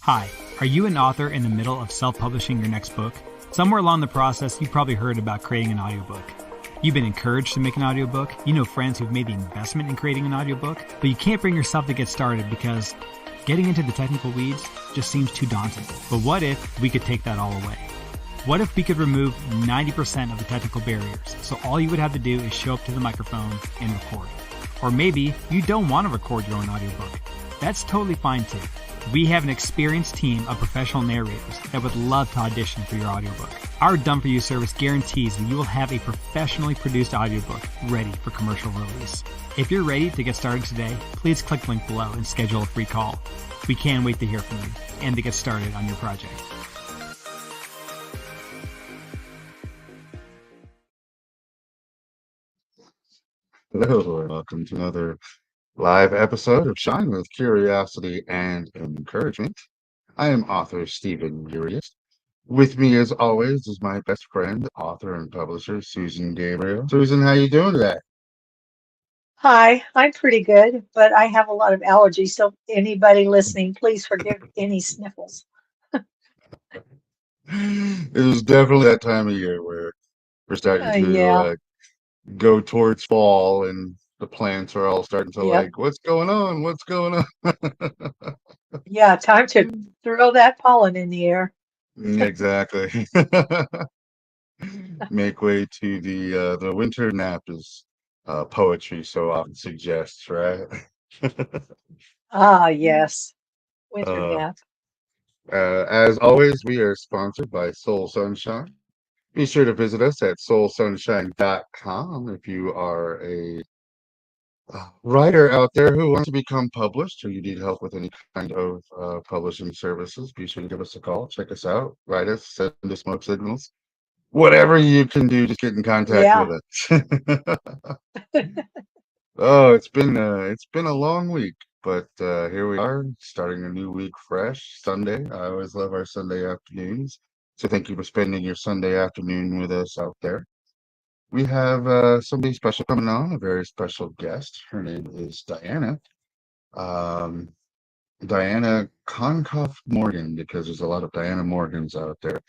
Hi, are you an author in the middle of self-publishing your next book? Somewhere along the process, you've probably heard about creating an audiobook. You've been encouraged to make an audiobook. You know friends who've made the investment in creating an audiobook, but you can't bring yourself to get started because getting into the technical weeds just seems too daunting. But what if we could take that all away? What if we could remove 90% of the technical barriers, so all you would have to do is show up to the microphone and record? Or maybe you don't want to record your own audiobook. That's totally fine too. We have an experienced team of professional narrators that would love to audition for your audiobook. Our Done For You service guarantees that you will have a professionally produced audiobook ready for commercial release. If you're ready to get started today, please click the link below and schedule a free call. We can't wait to hear from you and to get started on your project. Hello, and welcome to another live episode of Shine with Curiosity and Encouragement. I am author Stephen Urias. With me, as always, is my best friend, author and publisher Susan Gabriel. Susan, how you doing today? Hi, I'm pretty good, but I have a lot of allergies, so anybody listening, please forgive any sniffles. It is definitely that time of year where we're starting to Yeah, go towards fall, and the plants are all starting to yeah, what's going on? What's going on? yeah, time to throw that pollen in the air. Exactly. Make way to the winter nap, as poetry so often suggests, right? Ah, yes, winter uh, nap. as always, we are sponsored by Soul Sunshine. Be sure to visit us at soulsunshine.com if you are a writer out there who wants to become published or you need help with any kind of publishing services. Be sure to give us a call, check us out, write us, send us smoke signals. Whatever you can do, just get in contact with Yeah, us. Oh, it's been a long week, but here we are, starting a new week fresh. Sunday. I always love our Sunday afternoons. So thank you for spending your Sunday afternoon with us out there. We have somebody special coming on, a very special guest. Her name is Diana. Um, Diana Concoff Morgan, because there's a lot of Diana Morgans out there.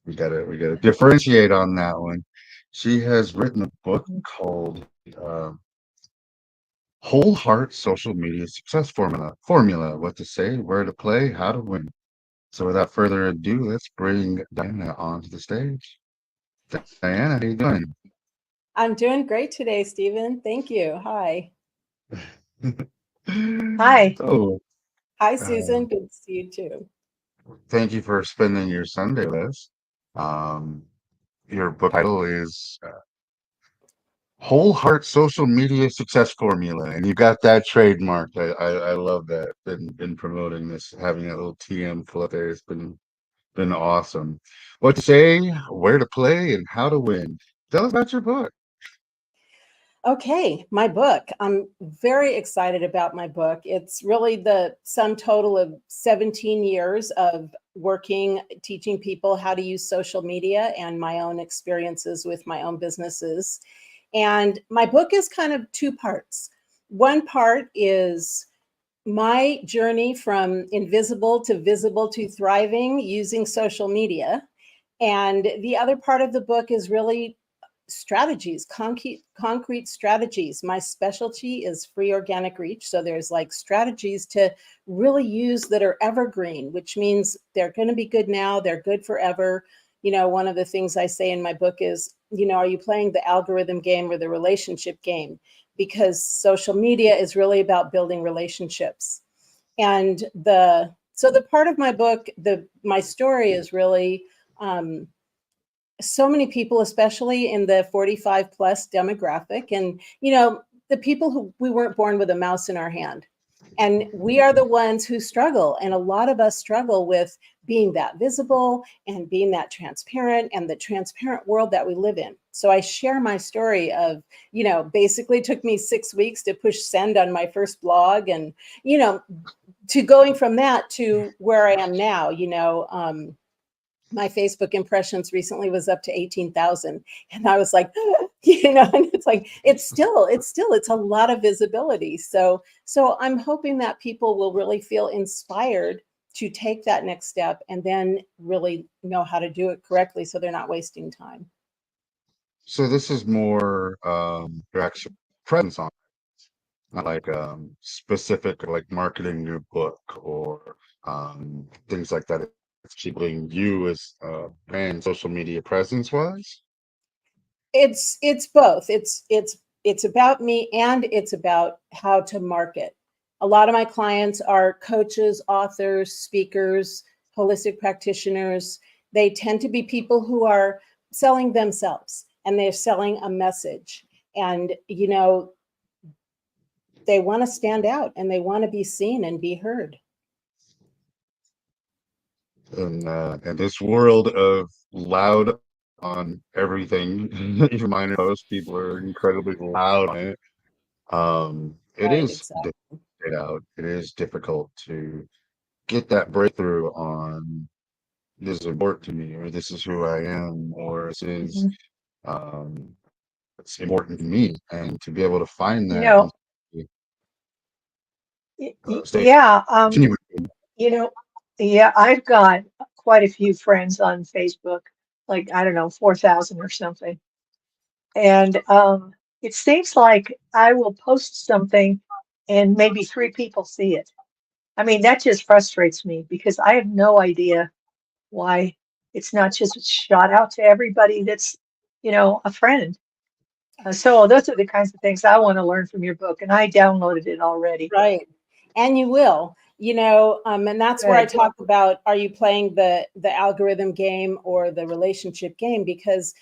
We gotta differentiate on that one. She has written a book called uh, Whole Heart Social Media Success Formula, what to say, where to play, how to win. So without further ado, let's bring Diana onto the stage. Diana, how you doing? I'm doing great today, Stephen. Thank you. Hi. hi. So, Hi, uh, Susan. Good to see you too. thank you for spending your Sunday with us. Um, your book title is Whole Heart Social Media Success Formula, and you got that trademarked. I love that. Been promoting this, having a little TM full up there. It's been awesome. What to say, where to play, and how to win. Tell us about your book. Okay, my book. I'm very excited about my book. It's really the sum total of 17 years of working, teaching people how to use social media and my own experiences with my own businesses. And my book is kind of two parts. One part is my journey from invisible to visible to thriving using social media. And the other part of the book is really strategies, concrete strategies. My specialty is free organic reach. So there's like strategies to really use that are evergreen, which means they're going to be good now, they're good forever. One of the things I say in my book is, are you playing the algorithm game or the relationship game? Because social media is really about building relationships. And the part of my book, my story is really so many people, especially in the 45 plus demographic, and the people who we weren't born with a mouse in our hand. And we are the ones who struggle. And a lot of us struggle with being that visible and being that transparent and the transparent world that we live in. So I share my story of, basically took me 6 weeks to push send on my first blog and, to going from that to where I am now, my Facebook impressions recently was up to 18,000. And I was like, and it's like, it's a lot of visibility. So I'm hoping that people will really feel inspired to take that next step and then really know how to do it correctly so they're not wasting time. So this is more your actual presence on, not like specific like marketing your book or things like that. It's keeping you as brand social media presence wise. It's both. It's about me and it's about how to market. A lot of my clients are coaches, authors, speakers, holistic practitioners. They tend to be people who are selling themselves and they're selling a message. And, you know, they want to stand out and they want to be seen and be heard. And this world of loud on everything, even minor posts, people are incredibly loud on it. It Right, is exactly. difficult to get out. It is difficult to get that breakthrough on this is important to me, or this is who I am, or this is Mhm. um, it's important to me, and to be able to find You that and know, stay yeah, continue. you know, yeah, I've got quite a few friends on Facebook, like, I don't know, 4,000 or something. And it seems like I will post something and maybe three people see it. I mean, that just frustrates me because I have no idea why it's not just shot out to everybody that's, a friend. So those are the kinds of things I want to learn from your book, and I downloaded it already. Right. And you will, and that's where I Good. talk about, are you playing the algorithm game or the relationship game? Because,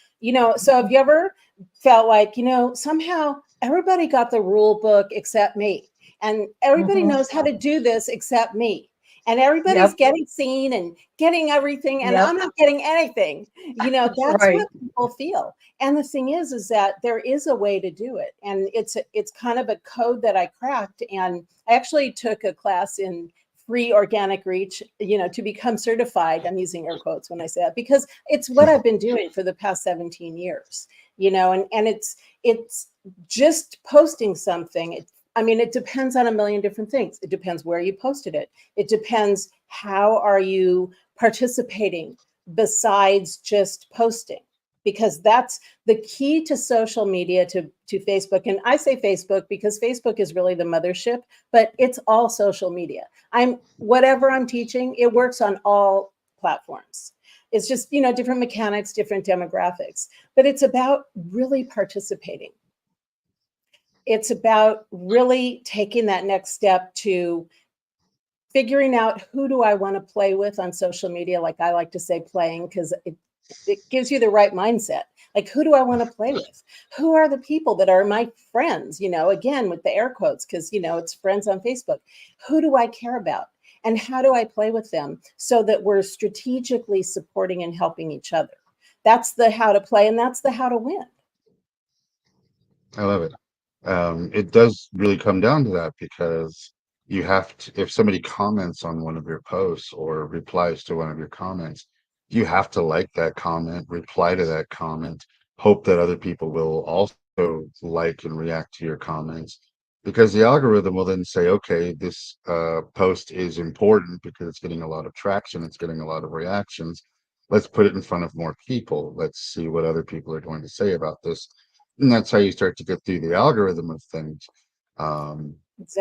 so have you ever felt like, somehow everybody got the rule book except me, and everybody Hmm. knows how to do this except me. And everybody's Yep. getting seen and getting everything, and Yep. I'm not getting anything. That's Right. what people feel. And the thing is that there is a way to do it, and it's kind of a code that I cracked. And I actually took a class in free organic reach, to become certified. I'm using air quotes when I say that because it's what I've been doing for the past 17 years. And it's just posting something. It depends on a million different things. It depends where you posted it. It depends how are you participating besides just posting, because that's the key to social media, to Facebook. And I say Facebook because Facebook is really the mothership, but it's all social media. Whatever I'm teaching, it works on all platforms. It's just, different mechanics, different demographics, but it's about really participating. It's about really taking that next step to figuring out who do I want to play with on social media. Like I like to say playing, because it gives you the right mindset. Like, who do I want to play with? Who are the people that are my friends? Again, with the air quotes, because, it's friends on Facebook. Who do I care about? And how do I play with them so that we're strategically supporting and helping each other? That's the how to play, and that's the how to win. I love it. It does really come down to that because you have to, if somebody comments on one of your posts or replies to one of your comments, you have to like that comment, reply to that comment, hope that other people will also like and react to your comments, because the algorithm will then say, okay, this post is important because it's getting a lot of traction, it's getting a lot of reactions. Let's put it in front of more people. Let's see what other people are going to say about this, and that's how you start to get through the algorithm of things. Um,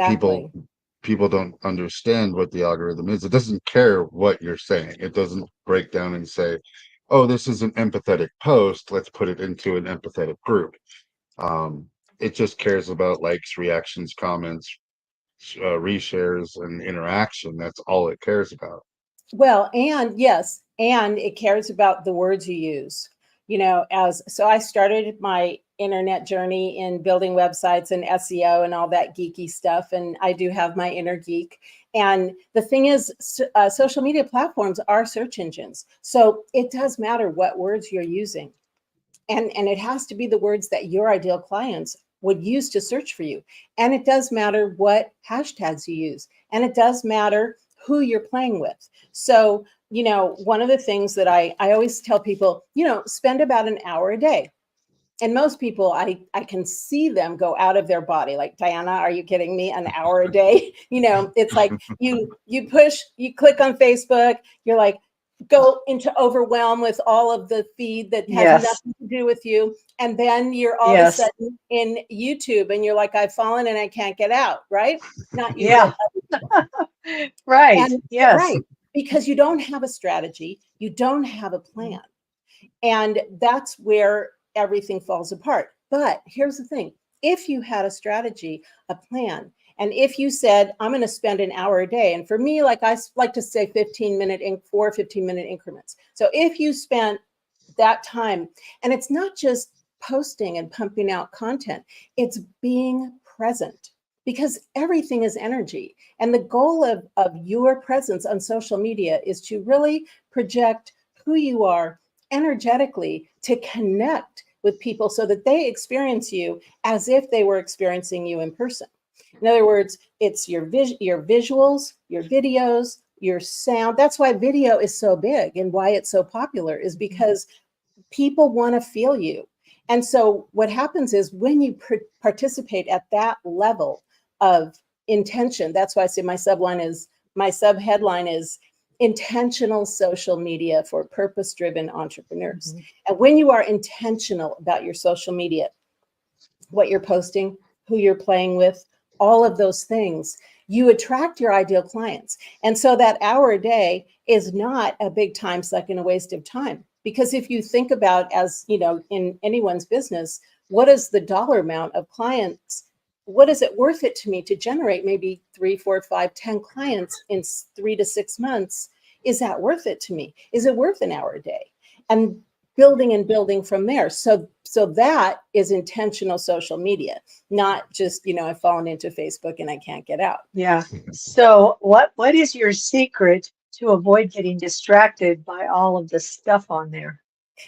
people Exactly. people don't understand what the algorithm is. It doesn't care what you're saying. It doesn't break down and say, "Oh, this is an empathetic post. Let's put it into an empathetic group." Um, it just cares about likes, reactions, comments, reshares, and interaction. That's all it cares about. Well, and yes, and it cares about the words you use. As so I started my internet journey in building websites and SEO and all that geeky stuff. And I do have my inner geek. And the thing is, social media platforms are search engines. So it does matter what words you're using. And it has to be the words that your ideal clients would use to search for you. And it does matter what hashtags you use. And it does matter who you're playing with. So, one of the things that I always tell people, spend about an hour a day And most people, I can see them go out of their body. Like, Diana, are you kidding me? An hour a day? It's like you click on Facebook, you're like, go into overwhelm with all of the feed that has Yes. nothing to do with you. And then you're all Yes. of a sudden in YouTube and you're like, I've fallen and I can't get out, right? Not you, Yeah. but Right. and Yes. right, because you don't have a strategy, you don't have a plan. And that's where everything falls apart. But here's the thing. If you had a strategy, a plan, and if you said, I'm going to spend an hour a day, and for me, like I like to say 15-minute increments. So if you spent that time, and it's not just posting and pumping out content, it's being present, because everything is energy. And the goal of your presence on social media is to really project who you are energetically, to connect with people so that they experience you as if they were experiencing you in person. In other words, it's your visuals, your videos, your sound. That's why video is so big and why it's so popular, is because people want to feel you. And so what happens is when you participate at that level of intention, that's why I say my subheadline is intentional social media for purpose-driven entrepreneurs. Mm-hmm. And when you are intentional about your social media, what you're posting, who you're playing with, all of those things, you attract your ideal clients. And so that hour a day is not a big time suck and a waste of time. Because if you think about, as in anyone's business, what is the dollar amount of clients? What is it worth it to me to generate maybe 3, 4, 5, 10 clients in 3 to 6 months? Is that worth it to me? Is it worth an hour a day? And building from there. So that is intentional social media, not just, I've fallen into Facebook and I can't get out. Yeah. So what is your secret to avoid getting distracted by all of the stuff on there?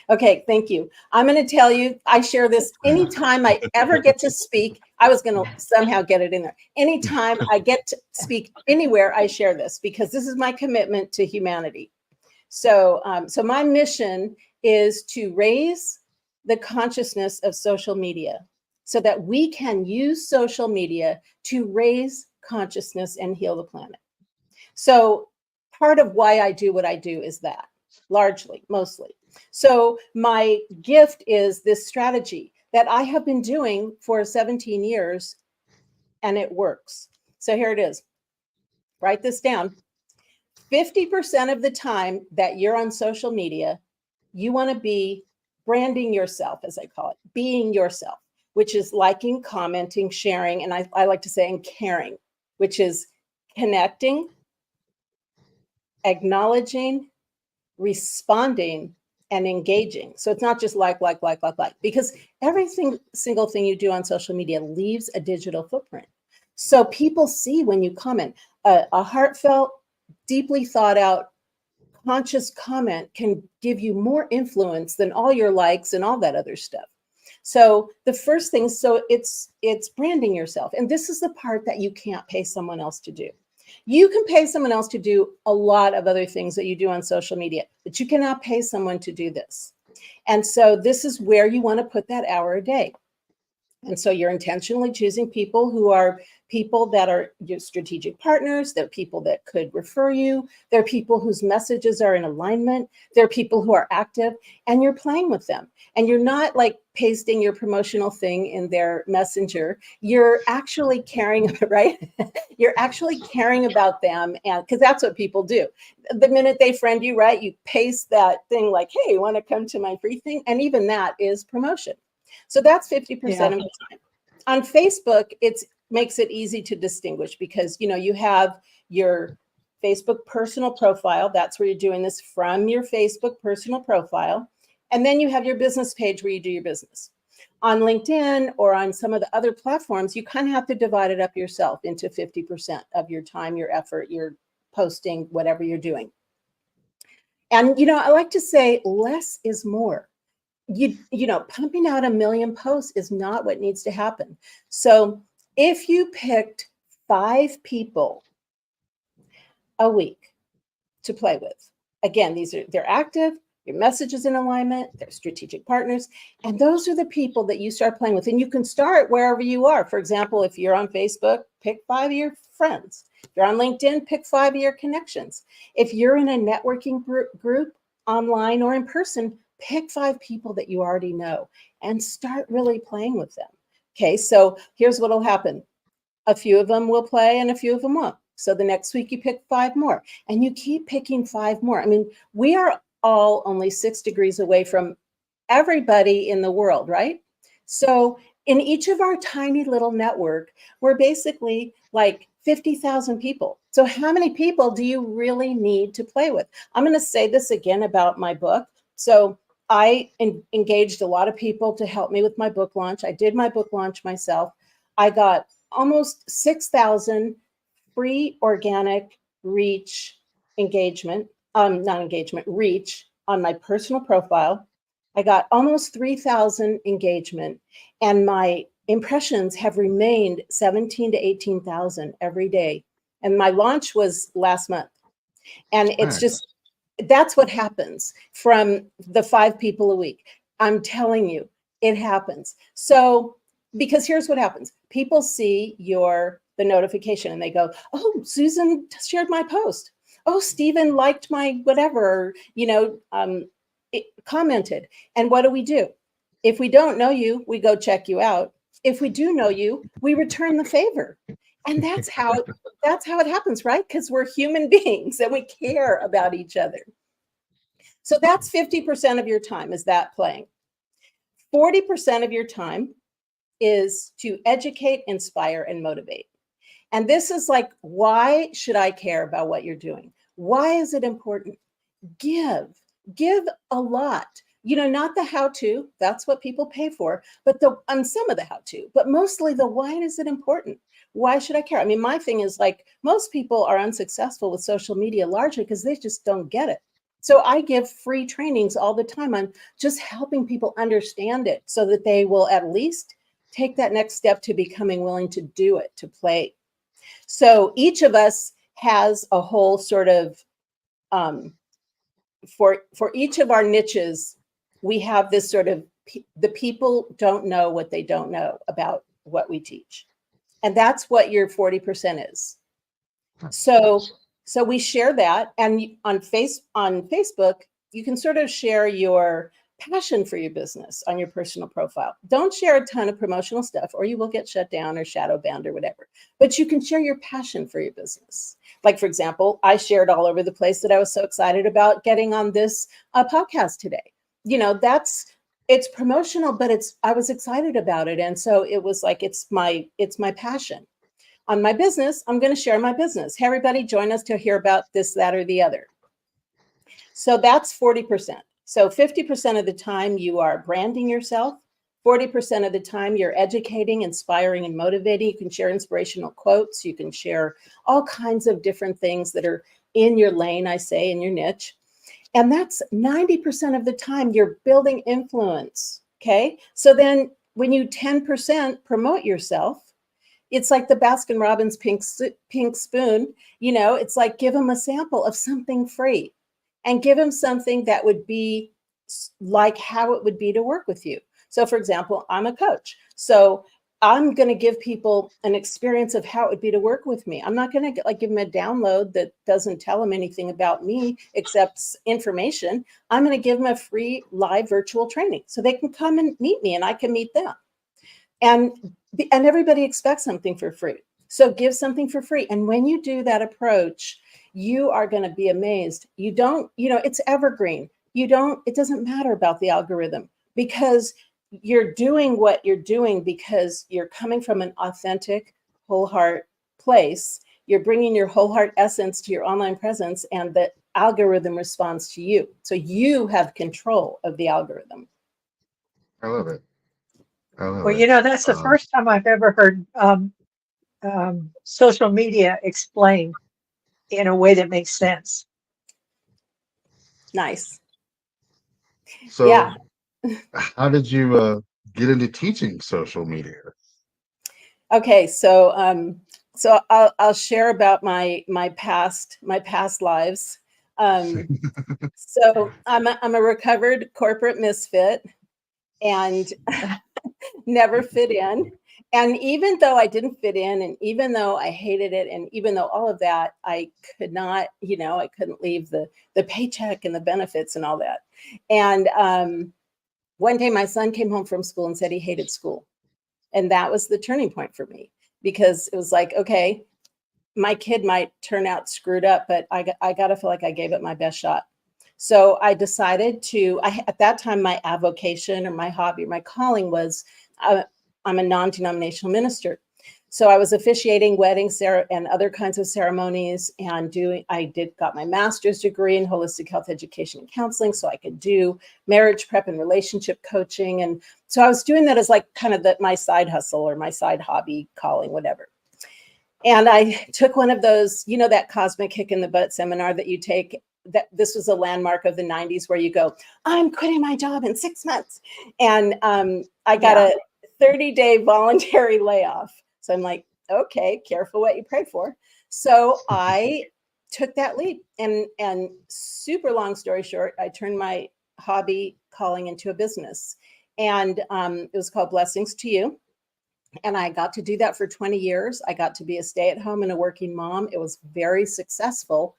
Okay, thank you. I'm going to tell you, I share this anytime I ever get to speak. I was going to somehow get it in there. Anytime I get to speak anywhere, I share this, because this is my commitment to humanity. So my mission is to raise the consciousness of social media so that we can use social media to raise consciousness and heal the planet. So part of why I do what I do is that, largely, mostly. So my gift is this strategy that I have been doing for 17 years, and it works. So here it is. Write this down. 50% of the time that you're on social media, you want to be branding yourself, as I call it, being yourself, which is liking, commenting, sharing, and I like to say, and caring, which is connecting, acknowledging, responding, and engaging. So it's not just like, because single thing you do on social media leaves a digital footprint. So people see when you comment. A heartfelt, deeply thought out, conscious comment can give you more influence than all your likes and all that other stuff. So the first thing, it's branding yourself. And this is the part that you can't pay someone else to do. You can pay someone else to do a lot of other things that you do on social media, but you cannot pay someone to do this. And so this is where you want to put that hour a day. And so you're intentionally choosing people who are people that are your strategic partners. They're people that could refer you. They're people whose messages are in alignment. They're people who are active, and you're playing with them. And you're not like pasting your promotional thing in their messenger. You're actually caring, right? You're actually caring about them, and because that's what people do. The minute they friend you, right, you paste that thing like, hey, you want to come to my free thing? And even that is promotion. So that's 50% of the time. On Facebook, it makes it easy to distinguish, because you have your Facebook personal profile. That's where you're doing this from your Facebook personal profile. And then you have your business page where you do your business. On LinkedIn or on some of the other platforms, you kind of have to divide it up yourself into 50% of your time, your effort, your posting, whatever you're doing. And I like to say less is more. Pumping out 1 million posts is not what needs to happen. So if you picked 5 people a week to play with, again, they're active, your message is in alignment, there's strategic partners, and those are the people that you start playing with. And you can start wherever you are. For example, if you're on Facebook, pick 5 of your friends. If you're on LinkedIn, pick 5 of your connections. If you're in a networking group, online or in person, pick 5 people that you already know and start really playing with them. Okay, so here's what will happen. A few of them will play and a few of them won't. So the next week you pick 5 more and you keep picking 5 more. I mean, we are all only 6 degrees away from everybody in the world, right? So in each of our tiny little network, we're basically like 50,000 people. So how many people do you really need to play with? I'm going to say this again about my book. So I engaged a lot of people to help me with my book launch. I did my book launch myself. I got almost 6,000 free organic reach engagement, reach on my personal profile. I got almost 3,000 engagement, and my impressions have remained 17 to 18,000 every day. And my launch was last month. And it's just, that's what happens from the 5 people a week. I'm telling you, it happens. So, because here's what happens. People see the notification and they go, oh, Susan shared my post. Oh, Stephen liked my whatever, commented. And what do? If we don't know you, we go check you out. If we do know you, we return the favor. And that's how it happens, right? Because we're human beings and we care about each other. So that's 50% of your time is that playing. 40% of your time is to educate, inspire, and motivate. And this is like, why should I care about what you're doing? Why is it important? Give a lot. Not the how-to, that's what people pay for, but some of the how-to, but mostly the why is it important? Why should I care? I mean, my thing is like, most people are unsuccessful with social media largely because they just don't get it. So I give free trainings all the time on just helping people understand it so that they will at least take that next step to becoming willing to do it, to play. So each of us has a whole sort of, for each of our niches, we have this sort of, the people don't know what they don't know about what we teach. And that's what your 40% is. So we share that. And on Facebook, you can sort of share your passion for your business on your personal profile. Don't share a ton of promotional stuff or you will get shut down or shadow banned or whatever. But you can share your passion for your business. Like, for example, I shared all over the place that I was so excited about getting on this podcast today. It's promotional, but I was excited about it. And so it was like, it's my passion. On my business, I'm going to share my business. Hey, everybody, join us to hear about this, that, or the other. So that's 40%. So 50% of the time you are branding yourself. 40% of the time you're educating, inspiring, and motivating. You can share inspirational quotes. You can share all kinds of different things that are in your lane, I say, in your niche. And that's 90% of the time you're building influence, okay? So then when you 10% promote yourself, it's like the Baskin-Robbins pink spoon, it's like, give them a sample of something free and give them something that would be like how it would be to work with you. So for example, I'm a coach. So I'm going to give people an experience of how it would be to work with me. I'm not going to give them a download that doesn't tell them anything about me except information. I'm going to give them a free live virtual training so they can come and meet me and I can meet them. And everybody expects something for free. So give something for free. And when you do that approach, you are going to be amazed. You don't, it's evergreen. It doesn't matter about the algorithm because you're doing what you're doing because you're coming from an authentic, whole heart place. You're bringing your whole heart essence to your online presence and the algorithm responds to you. So you have control of the algorithm. I love it. Well, that's the first time I've ever heard social media explained in a way that makes sense. Nice. So yeah. How did you get into teaching social media? Okay, so I'll share about my past lives. So I'm a recovered corporate misfit and never fit in. And even though I didn't fit in, and even though I hated it, and even though all of that, I could not, I couldn't leave the paycheck and the benefits and all that. And one day my son came home from school and said he hated school. And that was the turning point for me, because it was like, okay, my kid might turn out screwed up, but I got to feel like I gave it my best shot. So I decided at that time, my avocation or my hobby, or my calling was, I'm a non-denominational minister. So I was officiating weddings and other kinds of ceremonies, and got my master's degree in holistic health education and counseling, so I could do marriage prep and relationship coaching. And so I was doing that as like kind of my side hustle or my side hobby, calling, whatever. And I took one of those, that cosmic kick in the butt seminar that you take. That this was a landmark of the 90s where you go, I'm quitting my job in 6 months. And I got a 30-day voluntary layoff. So I'm like, okay, careful what you pray for. So I took that leap, and super long story short, I turned my hobby calling into a business, and it was called Blessings to You. And I got to do that for 20 years. I got to be a stay-at-home and a working mom. It was very successful.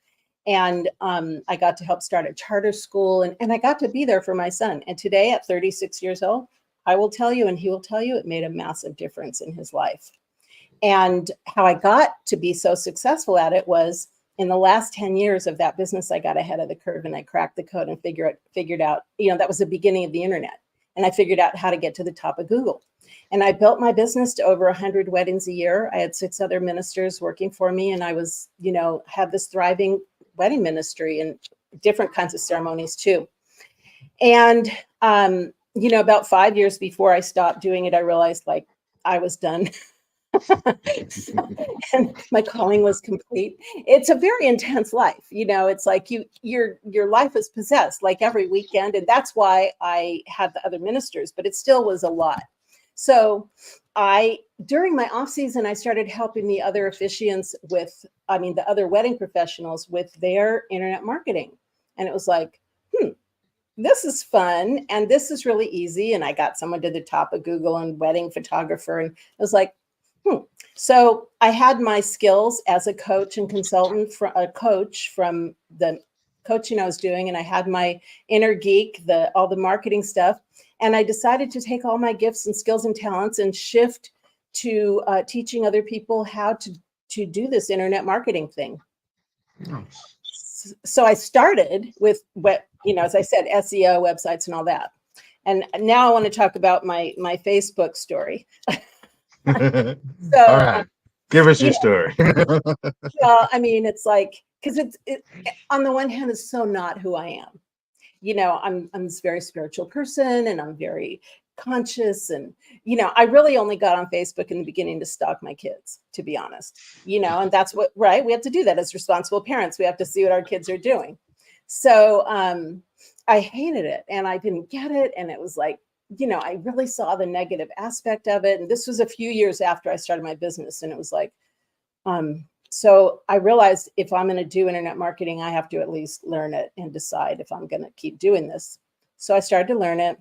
And I got to help start a charter school, and I got to be there for my son. And today at 36 years old, I will tell you, and he will tell you, it made a massive difference in his life. And how I got to be so successful at it was in the last 10 years of that business, I got ahead of the curve and I cracked the code and figured out, that was the beginning of the internet. And I figured out how to get to the top of Google. And I built my business to over 100 weddings a year. I had 6 other ministers working for me. And I was, had this thriving wedding ministry and different kinds of ceremonies too. And, about 5 years before I stopped doing it, I realized like I was done. And my calling was complete. It's a very intense life. It's like your life is possessed like every weekend. And that's why I had the other ministers, but it still was a lot. So during my off season, I started helping the other officiants the other wedding professionals with their internet marketing. And it was like, this is fun. And this is really easy. And I got someone to the top of Google and wedding photographer. And it was like, So I had my skills as a coach and consultant, a coach from the coaching I was doing. And I had my inner geek, all the marketing stuff. And I decided to take all my gifts and skills and talents and shift to teaching other people how to do this internet marketing thing. Nice. So I started with as I said, SEO, websites, and all that. And now I want to talk about my Facebook story. All right, give us your story. Well, it's like, because it on the one hand, it's so not who I am. I'm this very spiritual person, and I'm very conscious, and I really only got on Facebook in the beginning to stalk my kids, to be honest. And that's right, we have to do that as responsible parents. We have to see what our kids are doing. So I hated it, and I didn't get it, and it was like, I really saw the negative aspect of it. And this was a few years after I started my business, and it was like, so I realized if I'm going to do internet marketing, I have to at least learn it and decide if I'm going to keep doing this. So I started to learn it,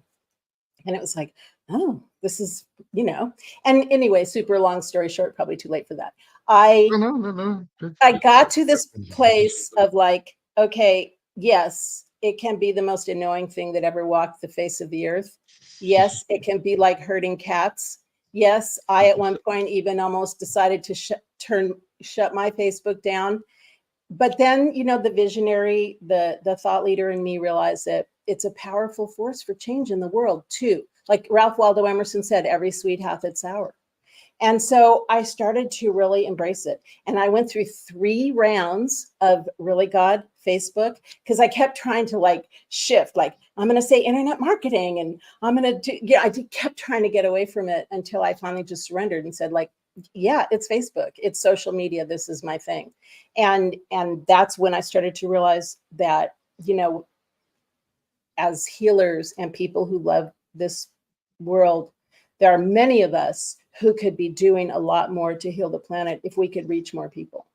and it was like, oh, this is, and anyway, super long story short, probably too late for that. No. I got to this place of like, okay, yes, it can be the most annoying thing that ever walked the face of the earth. Yes, it can be like herding cats. Yes, I at one point even almost decided to shut my Facebook down. But then, the visionary, the thought leader in me realized that it's a powerful force for change in the world too. Like Ralph Waldo Emerson said, every sweet hath its hour. And so I started to really embrace it. And I went through 3 rounds of Really God Facebook, because I kept trying to like shift, like I'm going to say internet marketing, and I'm going to do, I kept trying to get away from it until I finally just surrendered and said like, yeah, it's Facebook, it's social media. This is my thing. And that's when I started to realize that, as healers and people who love this world, there are many of us who could be doing a lot more to heal the planet if we could reach more people.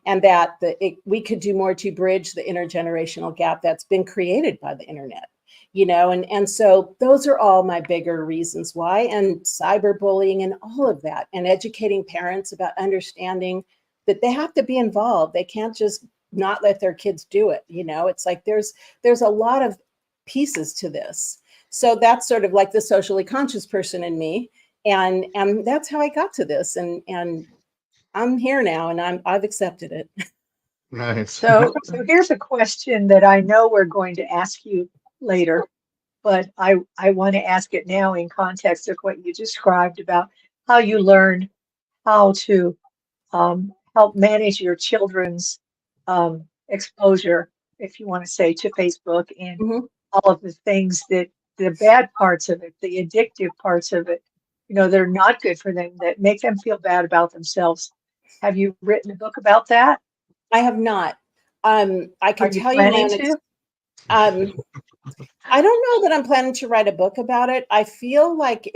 and that we could do more to bridge the intergenerational gap that's been created by the internet. And so those are all my bigger reasons why, and cyberbullying and all of that, and educating parents about understanding that they have to be involved. They can't just not let their kids do it. It's like there's a lot of pieces to this. So that's sort of like the socially conscious person in me. And that's how I got to this. And I'm here now, and I've accepted it. Nice. So here's a question that I know we're going to ask you later, but I want to ask it now in context of what you described about how you learned how to help manage your children's exposure, if you want to say, to Facebook and Mhm. all of the things that the bad parts of it, the addictive parts of it, they're not good for them, that make them feel bad about themselves. Have you written a book about that? I have not. I Are can you tell you my planning own. to? I don't know that I'm planning to write a book about it. I feel like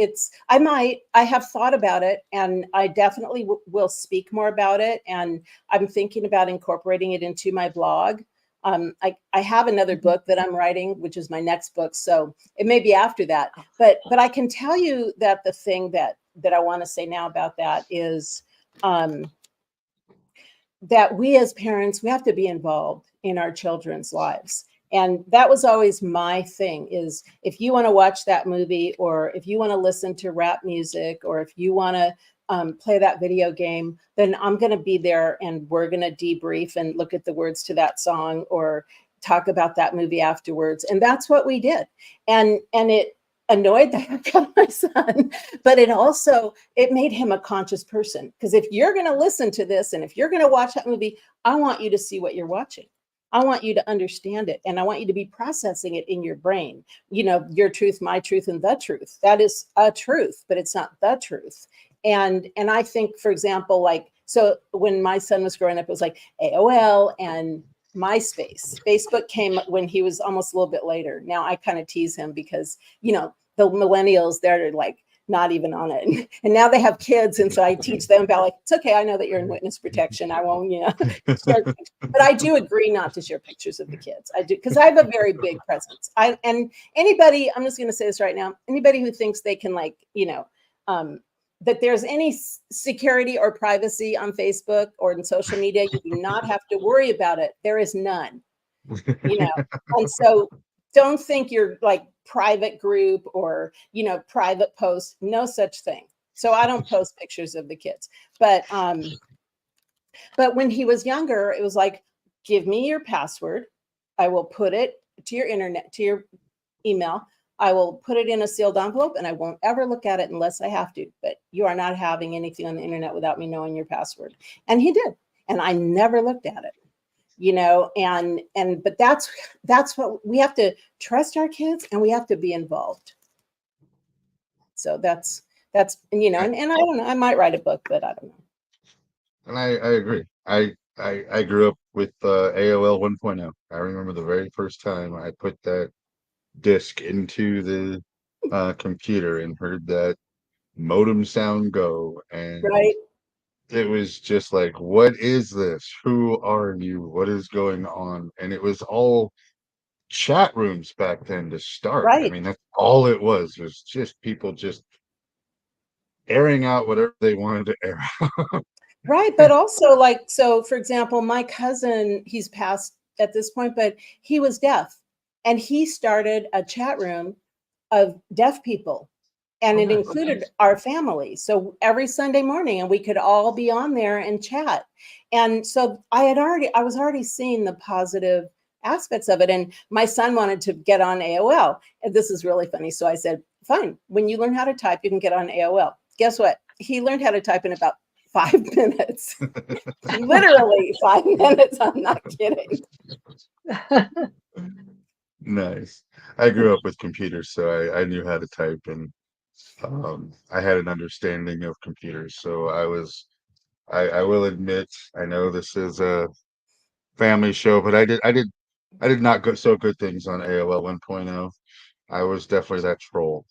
I have thought about it, and I definitely will speak more about it. And I'm thinking about incorporating it into my blog. I have another book that I'm writing, which is my next book. So it may be after that, but I can tell you that the thing that I want to say now about that is, that we as parents, we have to be involved in our children's lives. And that was always my thing, is if you want to watch that movie, or if you want to listen to rap music, or if you want to play that video game, then I'm going to be there, and we're going to debrief and look at the words to that song, or talk about that movie afterwards. And that's what we did. And it annoyed the heck out of my son, but it made him a conscious person. Because if you're going to listen to this, and if you're going to watch that movie, I want you to see what you're watching. I want you to understand it, and I want you to be processing it in your brain. Your truth, my truth, and the truth. That is a truth, but it's not the truth. And I think, for example, so when my son was growing up, it was like AOL and MySpace. Facebook came when he was almost a little bit later. Now I kind of tease him because, the millennials, they're like not even on it. And now they have kids. And so I teach them about, like, it's okay. I know that you're in witness protection. I won't, share. But I do agree not to share pictures of the kids. I do, because I have a very big presence. And anybody, I'm just going to say this right now, anybody who thinks they can, that there's any security or privacy on Facebook or in social media, you do not have to worry about it. There is none. And so don't think you're like private group or, private post, no such thing. So I don't post pictures of the kids, but when he was younger, it was like, give me your password. I will put it to your internet, to your email. I will put it in a sealed envelope, and I won't ever look at it unless I have to. But you are not having anything on the internet without me knowing your password. And he did. And I never looked at it. But that's what we have to trust our kids, and we have to be involved. So that's and I don't know, I might write a book, but I don't know. And I agree. I grew up with AOL 1.0. I remember the very first time I put that disk into the computer and heard that modem sound go, and Right. it was just like, what is this? Who are you? What is going on? And it was all chat rooms back then to start. I Right. mean, that's all it was just people just airing out whatever they wanted to air out. Right. But also, so for example, my cousin, he's passed at this point, but he was deaf, and he started a chat room of deaf people, and it included our family. So every Sunday morning, and we could all be on there and chat. And so I was already seeing the positive aspects of it. And my son wanted to get on AOL. And this is really funny. So I said, fine, when you learn how to type, you can get on AOL. Guess what? He learned how to type in about 5 minutes. Literally 5 minutes. I'm not kidding. Nice. I grew up with computers, so I knew how to type, and I had an understanding of computers. So I will admit, I know this is a family show, but I did not go so good things on AOL 1.0. I was definitely that troll.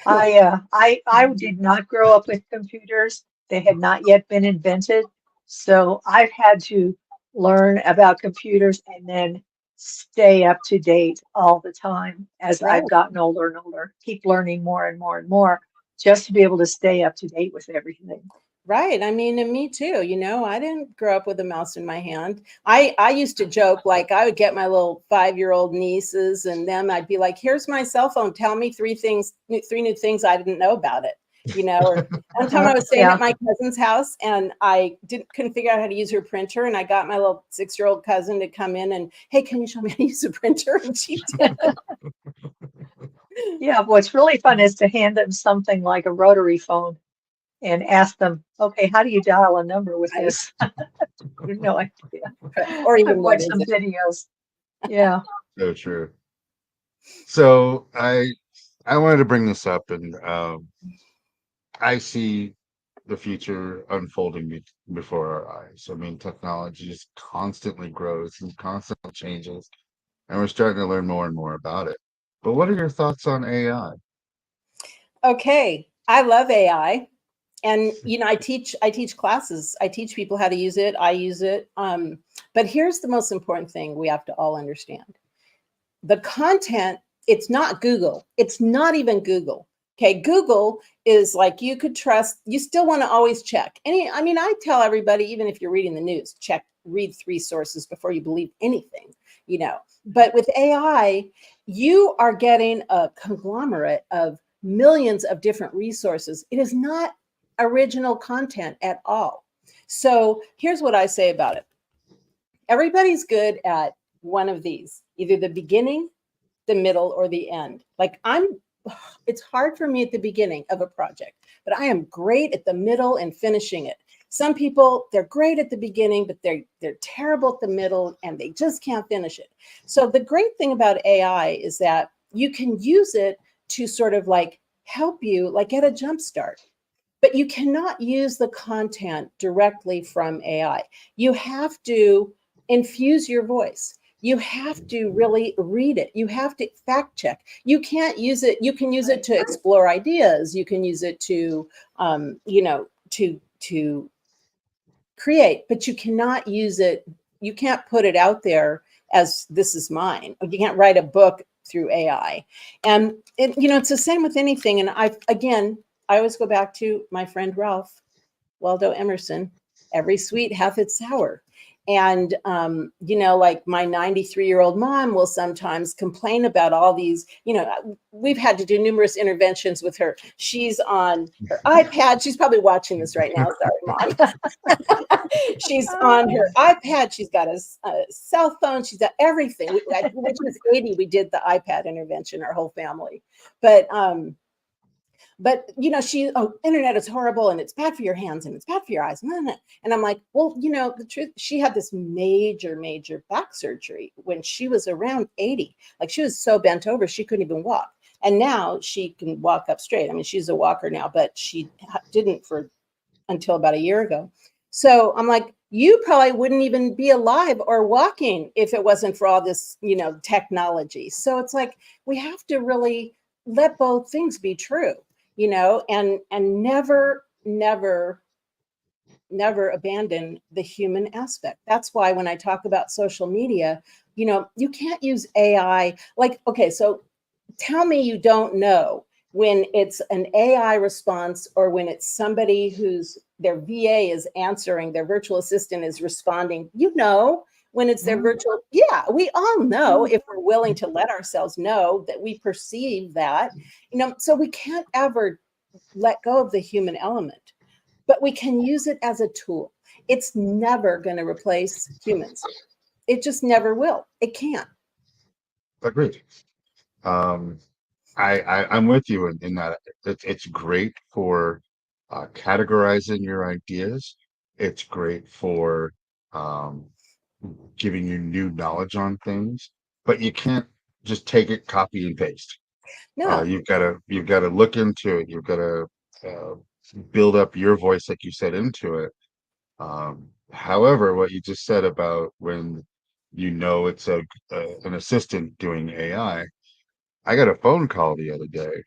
I did not grow up with computers. They had not yet been invented. So I've had to learn about computers and then stay up to date all the time as Right. I've gotten older and older, keep learning more and more and more just to be able to stay up to date with everything. Right. I mean, and me too. I didn't grow up with a mouse in my hand. I used to joke, like I would get my little 5-year-old nieces and them. I'd be like, "Here's my cell phone. Tell me three new things I didn't know about it." Or one time I was staying Yeah. at my cousin's house and I couldn't figure out how to use her printer, and I got my little 6-year-old cousin to come in and, "Hey, can you show me how to use a printer?" And she did. Yeah. What's really fun is to hand them something like a rotary phone and ask them, okay, how do you dial a number with Right. this? I have no idea. Or I've even what watched is some it? videos. Yeah. So true. So I wanted to bring this up, and I see the future unfolding before our eyes. I mean, technology just constantly grows and constantly changes, and we're starting to learn more and more about it. But what are your thoughts on AI? Okay. I love AI. And I teach classes. I teach people how to use it. I use it. But here's the most important thing we have to all understand. The content, it's not Google. It's not even Google. Okay, Google is like, you could trust, you still want to always check. I tell everybody, even if you're reading the news, read 3 sources before you believe anything. But with AI, you are getting a conglomerate of millions of different resources. It is not original content at all. So here's what I say about it. Everybody's good at one of these, either the beginning, the middle, or the end. It's hard for me at the beginning of a project, but I am great at the middle and finishing it. Some people, they're great at the beginning, but they're terrible at the middle and they just can't finish it. So the great thing about AI is that you can use it to sort of like help you like get a jump start. But you cannot use the content directly from AI. You have to infuse your voice. You have to really read it. You have to fact check. You can't use it. You can use it to explore ideas. You can use it to, to create, but you cannot use it. You can't put it out there as this is mine. You can't write a book through AI. And it's the same with anything. And I always go back to my friend Ralph Waldo Emerson. Every sweet hath its sour. And, like my 93-year-old mom will sometimes complain about all these, we've had to do numerous interventions with her. She's on her iPad. She's probably watching this right now. Sorry, Mom. She's on her iPad. She's got a cell phone. She's got everything. When she was 80, we did the iPad intervention, our whole family. But internet is horrible and it's bad for your hands and it's bad for your eyes. And I'm like, well, the truth, she had this major, major back surgery when she was around 80. Like she was so bent over, she couldn't even walk. And now she can walk up straight. I mean, she's a walker now, but she didn't until about a year ago. So I'm like, you probably wouldn't even be alive or walking if it wasn't for all this, technology. So it's like, we have to really let both things be true, and never abandon the human aspect. That's why when I talk about social media, you can't use AI. Like, okay, so tell me you don't know when it's an AI response or when it's somebody who's their VA is answering, their virtual assistant is responding, when it's their virtual, yeah, we all know if we're willing to let ourselves know that we perceive that, so we can't ever let go of the human element, but we can use it as a tool. It's never going to replace humans. It just never will. It can't. Agreed. Um, I'm with you in that it's great for categorizing your ideas. It's great for um, giving you new knowledge on things, but you can't just take it, copy and paste. No. You've got to look into it. You've got to uh, build up your voice, like you said, into it. However, what you just said about when it's an assistant doing AI, I got a phone call the other day,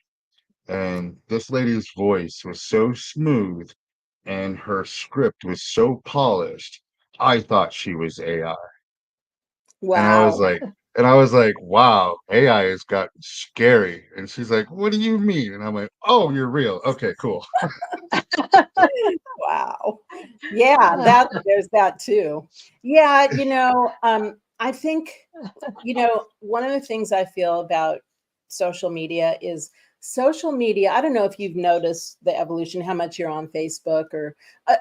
and this lady's voice was so smooth and her script was so polished, I thought she was AI. And I was Wow. like, wow, AI has gotten scary. And she's like, what do you mean? And I'm like, oh, you're real. Okay, cool. Wow. Yeah, there's that too. Yeah, I think, one of the things I feel about social media is social media. I don't know if you've noticed the evolution, how much you're on Facebook or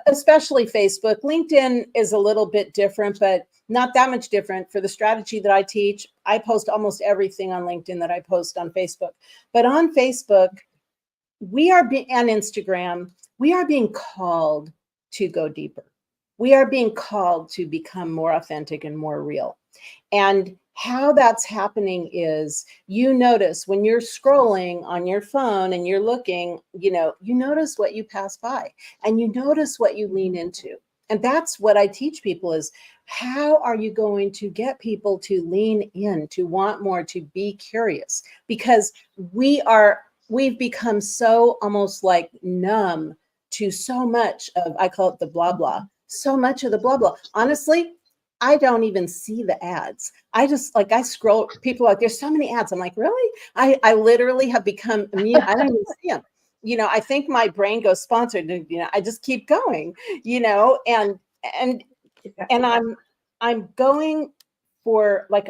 especially Facebook. LinkedIn is a little bit different, but not that much different for the strategy that I teach. I post almost everything on LinkedIn that I post on Facebook. But on Facebook, and Instagram, we are being called to go deeper. We are being called to become more authentic and more real. And how that's happening is you notice when you're scrolling on your phone and you're looking, you notice what you pass by and you notice what you lean into. And that's what I teach people is how are you going to get people to lean in, to want more, to be curious? Because we've become so almost like numb to so much of, I call it the blah, blah, so much of the blah, blah. Honestly, I don't even see the ads. I scroll, people are like, there's so many ads. I'm like, really? I literally have become immune. I don't even see them. I think my brain goes sponsored and, I just keep going, and I'm going for like,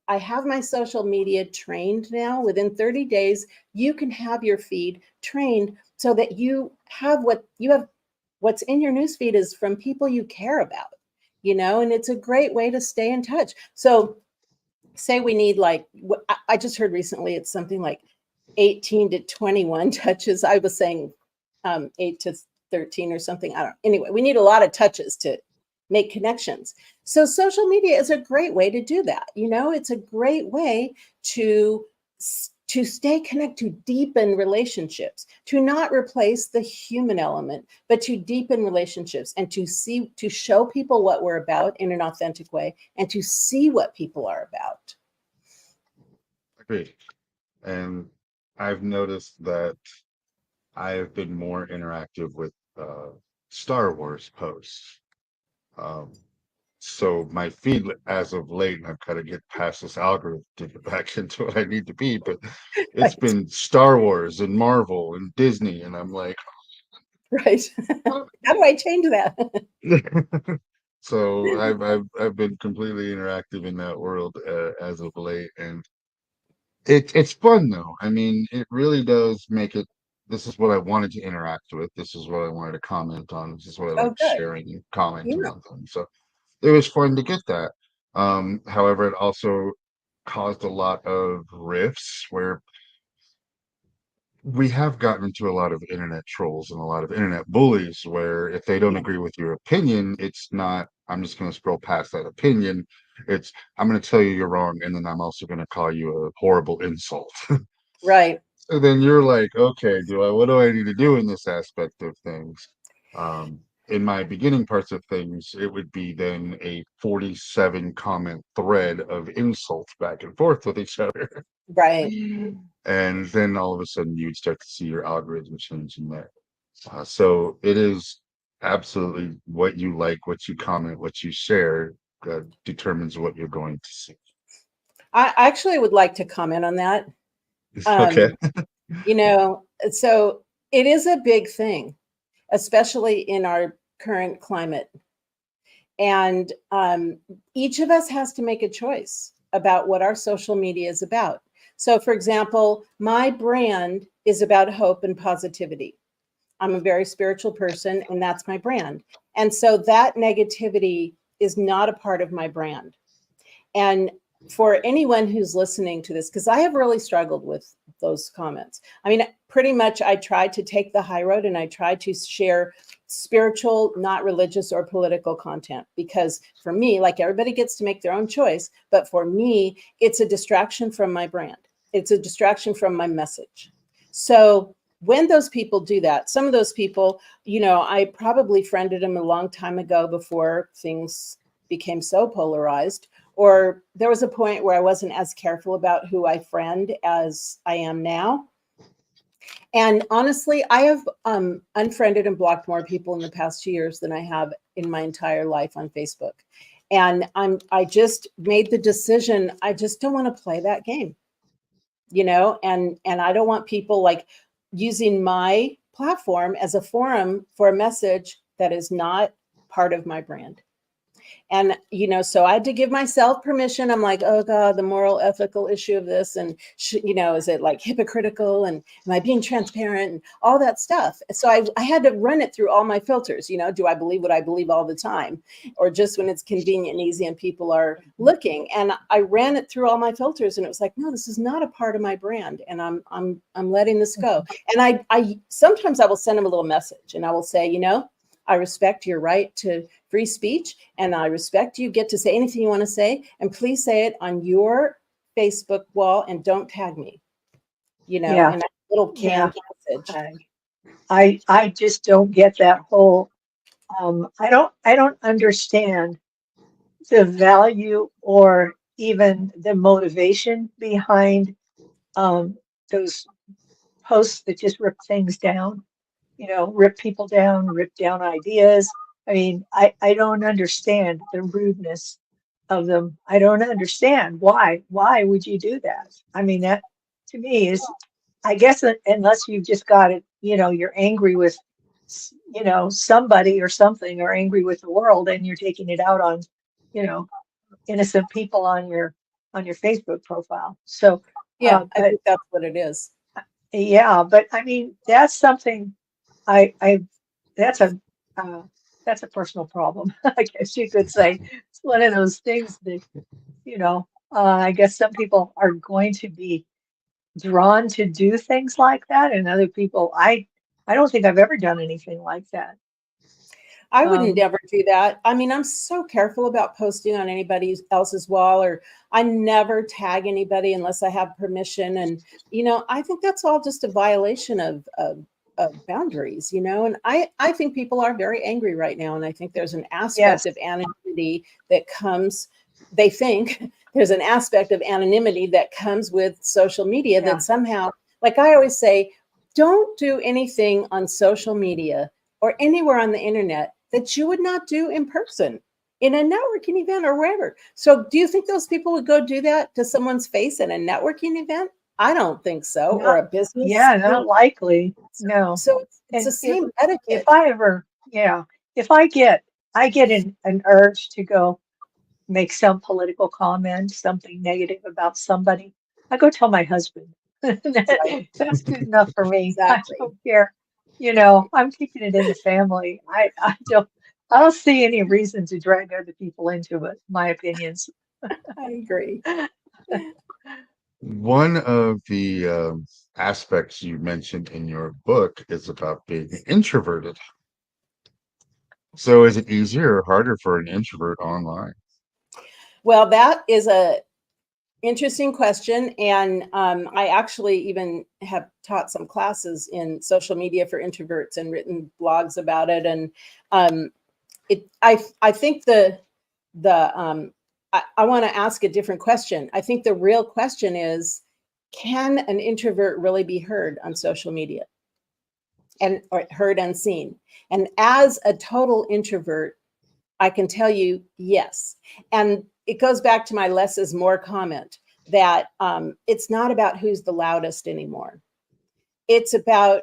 I have my social media trained now. Within 30 days, you can have your feed trained so that you have what's in your news feed is from people you care about, and it's a great way to stay in touch. So say we need I just heard recently, it's something like 18 to 21 touches. I was saying 8 to 13 or something. I don't know. Anyway, we need a lot of touches to make connections. So social media is a great way to do that. It's a great way to stay connected, to deepen relationships, to not replace the human element, but to deepen relationships and to show people what we're about in an authentic way and to see what people are about. Agreed. And I've noticed that I've been more interactive with Star Wars posts. Um, so my feed as of late, and I've got to get past this algorithm to get back into what I need to be, but it's Right. been Star Wars and Marvel and Disney, and I'm like, Right. How do I change that? so I've been completely interactive in that world as of late, and it's fun though. I mean, it really does make it. This is what I wanted to interact with. This is what I wanted to comment on. This is what I Oh, like good. sharing and commenting Yeah. on things. So it was fun to get that. However, it also caused a lot of rifts where we have gotten into a lot of internet trolls and a lot of internet bullies where if they don't Yeah. agree with your opinion, it's not, I'm just going to scroll past that opinion. It's, I'm going to tell you you're wrong. And then I'm also going to call you a horrible insult. Right. So then you're like, okay, what do I need to do in this aspect of things? In my beginning parts of things, it would be then a 47 comment thread of insults back and forth with each other. Right. And then all of a sudden you'd start to see your algorithm changing there. So it is absolutely what you like, what you comment, what you share determines what you're going to see. I actually would like to comment on that. Okay. So it is a big thing, especially in our current climate. And each of us has to make a choice about what our social media is about. So, for example, my brand is about hope and positivity. I'm a very spiritual person, and that's my brand. And so that negativity is not a part of my brand. And for anyone who's listening to this, because I have really struggled with those comments. I mean, pretty much I tried to take the high road and I tried to share spiritual, not religious or political content, because for me, like everybody gets to make their own choice, but for me, it's a distraction from my brand. It's a distraction from my message. So when those people do that, some of those people, I probably friended them a long time ago before things became so polarized, or there was a point where I wasn't as careful about who I friend as I am now. And honestly, I have unfriended and blocked more people in the past 2 years than I have in my entire life on Facebook. And I just made the decision, I just don't want to play that game, and I don't want people like using my platform as a forum for a message that is not part of my brand. And, so I had to give myself permission. I'm like, oh God, the moral, ethical issue of this. And, is it like hypocritical? And am I being transparent and all that stuff? So I had to run it through all my filters. Do I believe what I believe all the time, or just when it's convenient and easy and people are looking? And I ran it through all my filters, and it was like, no, this is not a part of my brand. And I'm letting this go. And I sometimes I will send them a little message, and I will say, I respect your right to free speech, and I respect you get to say anything you want to say, and please say it on your Facebook wall and don't tag me, Yeah, in a little yeah. canned message. I just don't get that whole, I don't understand the value or even the motivation behind those posts that just rip things down, rip people down, rip down ideas. I mean, I don't understand the rudeness of them. I don't understand why. Why would you do that? I mean, that to me is, I guess, unless you've just got it, you're angry with, somebody or something, or angry with the world, and you're taking it out on, you know, innocent people on your Facebook profile. So, Yeah, I but think that's what it is. yeah, but I mean, that's something I that's a uh, that's a personal problem, I guess you could say. It's one of those things that, I guess some people are going to be drawn to do things like that, and other people, I don't think I've ever done anything like that. I wouldn't Um, ever do that. I mean, I'm so careful about posting on anybody else's wall, or I never tag anybody unless I have permission. And, I think that's all just a violation of boundaries, and I think people are very angry right now. And I think there's an yes, aspect of anonymity that comes, they think there's an aspect of anonymity that comes with social media yeah, that somehow, like I always say, don't do anything on social media or anywhere on the internet that you would not do in person in a networking event or wherever. So do you think those people would go do that to someone's face at a networking event? I don't think so. Or not, a business yeah, group. not likely. No. So it's the And if same if etiquette. I ever, yeah, if I get an urge to go make some political comment, something negative about somebody, I go tell my husband. Right. That's good enough for me. I Exactly. don't care. I'm keeping it in the family. I don't see any reason to drag other people into it, my opinions. I agree. One of the aspects you mentioned in your book is about being introverted. So is it easier or harder for an introvert online? Well, that is a interesting question. And I actually even have taught some classes in social media for introverts and written blogs about it. And um, I think I want to ask a different question. I think the real question is, can an introvert really be heard on social media or heard and seen? And as a total introvert, I can tell you yes. And it goes back to my less is more comment that it's not about who's the loudest anymore. It's about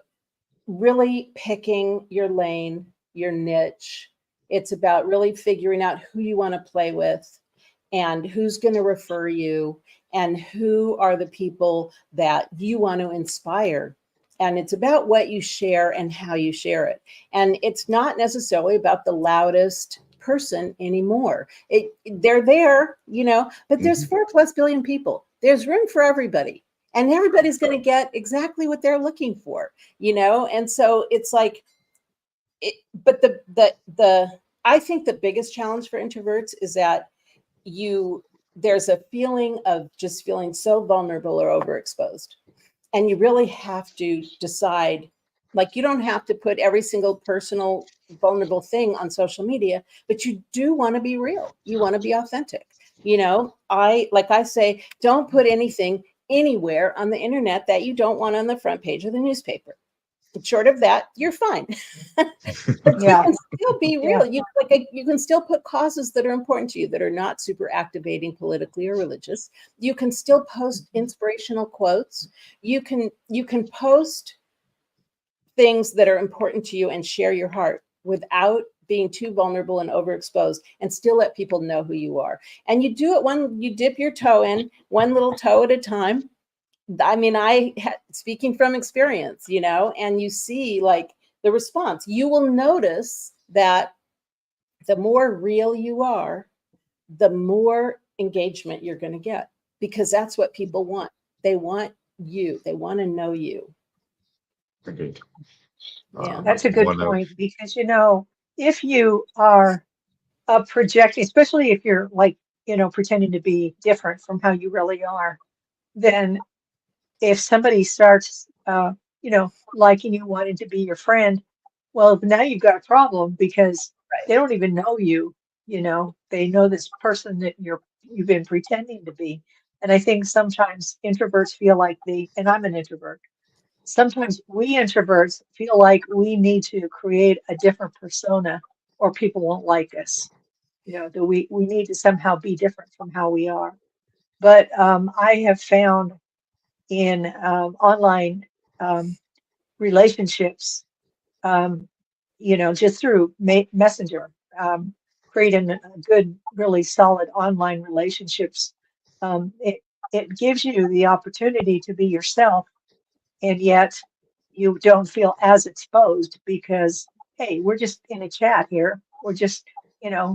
really picking your lane, your niche. It's about really figuring out who you want to play with and who's going to refer you and who are the people that you want to inspire. And it's about what you share and how you share it. And it's not necessarily about the loudest person anymore. They're there, but there's Mhm. 4+ billion people. There's room for everybody. And everybody's going to get exactly what they're looking for, And so it's like, but the I think the biggest challenge for introverts is that there's a feeling of just feeling so vulnerable or overexposed, and you really have to decide, like, you don't have to put every single personal vulnerable thing on social media, but you do want to be real, you want to be authentic. I say, don't put anything anywhere on the internet that you don't want on the front page of the newspaper. Short of that, you're fine. But you Yeah. can still be Yeah. real. You can still put causes that are important to you that are not super activating politically or religious. You can still post inspirational quotes. You can post things that are important to you and share your heart without being too vulnerable and overexposed, and still let people know who you are. And you do it you dip your toe in, one little toe at a time. I mean, speaking from experience, and you see like the response. You will notice that the more real you are, the more engagement you're going to get, because that's what people want. They want you. They want to know you. Agreed. Yeah. That's a good One of point because, if you are projecting, especially if you're like, pretending to be different from how you really are, then if somebody starts, liking you, wanting to be your friend, well, now you've got a problem because they don't even know you. They know this person that you've been pretending to be. And I think sometimes introverts feel like and I'm an introvert. Sometimes we introverts feel like we need to create a different persona or people won't like us. That we need to somehow be different from how we are. But I have found in online um, relationships, um, just through Messenger, creating a good, really solid online relationships. It gives you the opportunity to be yourself, and yet you don't feel as exposed because, hey, we're just in a chat here. We're just,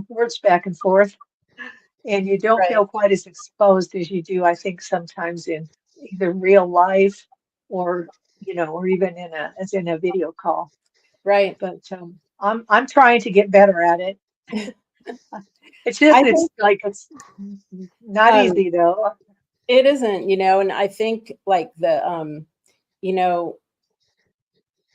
words back and forth, and you don't Right. feel quite as exposed as you do, I think, sometimes in either real life or, or even as in a video call. Right. But I'm trying to get better at it. It's just I think it's not um, easy though. it isn't, and I think like you know,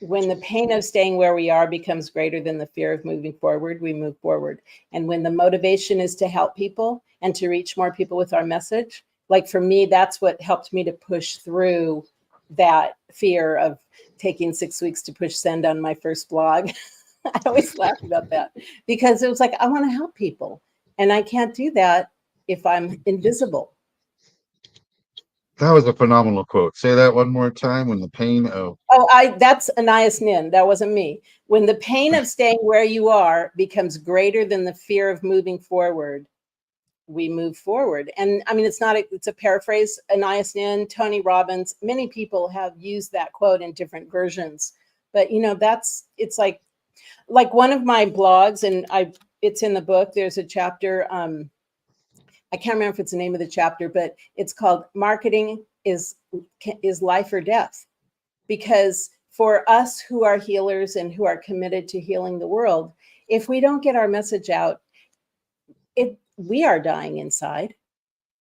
when the pain of staying where we are becomes greater than the fear of moving forward, we move forward. And when the motivation is to help people and to reach more people with our message, like for me, that's what helped me to push through that fear of taking 6 weeks to push send on my first blog. I always laugh about that because it was like, I want to help people. And I can't do that if I'm invisible. That was a phenomenal quote. Say that one more time. When the pain of Oh, that's Anais Nin. That wasn't me. When the pain of staying where you are becomes greater than the fear of moving forward, we move forward. And I mean, it's a paraphrase. Anais Nin, Tony Robbins, many people have used that quote in different versions. But it's like one of my blogs, and it's in the book. There's a chapter. I can't remember if it's the name of the chapter, but it's called "Marketing is Life or Death." Because for us who are healers and who are committed to healing the world, if we don't get our message out, we are dying inside.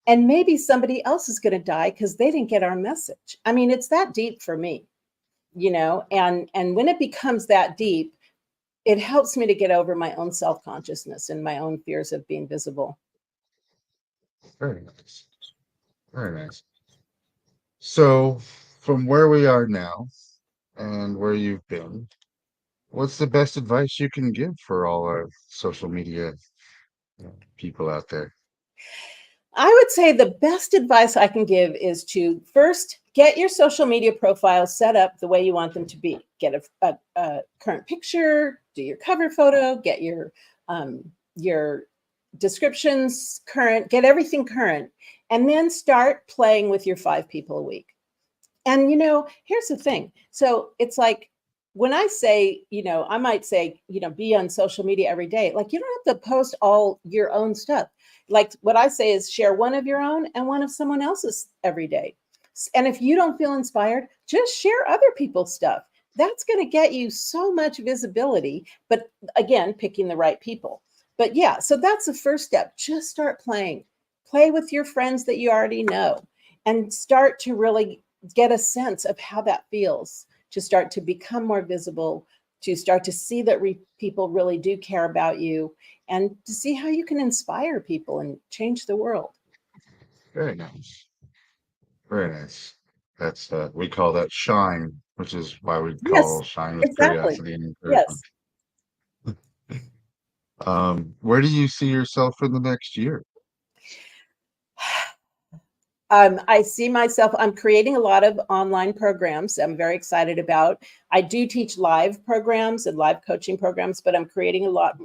And maybe somebody else is going to die because they didn't get our message. I mean, it's that deep for me, and when it becomes that deep, it helps me to get over my own self-consciousness and my own fears of being visible. very nice, very nice. So, from where we are now and where you've been, what's the best advice you can give for all our social media people out there? I would say the best advice I can give is to first get your social media profile set up the way you want them to be. Get a current picture, do your cover photo, get your descriptions current, get everything current, and then start playing with your 5 people a week. And here's the thing. So it's like when I say, I might say, be on social media every day. Like you don't have to post all your own stuff. Like what I say is share one of your own and one of someone else's every day. And if you don't feel inspired, just share other people's stuff. That's going to get you so much visibility. But again, picking the right people. But yeah, so that's the first step. Just start playing. Play with your friends that you already know and start to really get a sense of how that feels, to start to become more visible, to start to see that people really do care about you, and to see how you can inspire people and change the world. Very nice. Very nice. That's we call that shine, which is why we Yes, call shine with exactly. curiosity and encouragement. Yes. Where do you see yourself in the next year? I see myself, I'm creating a lot of online programs I'm very excited about. I do teach live programs and live coaching programs, but I'm creating a lot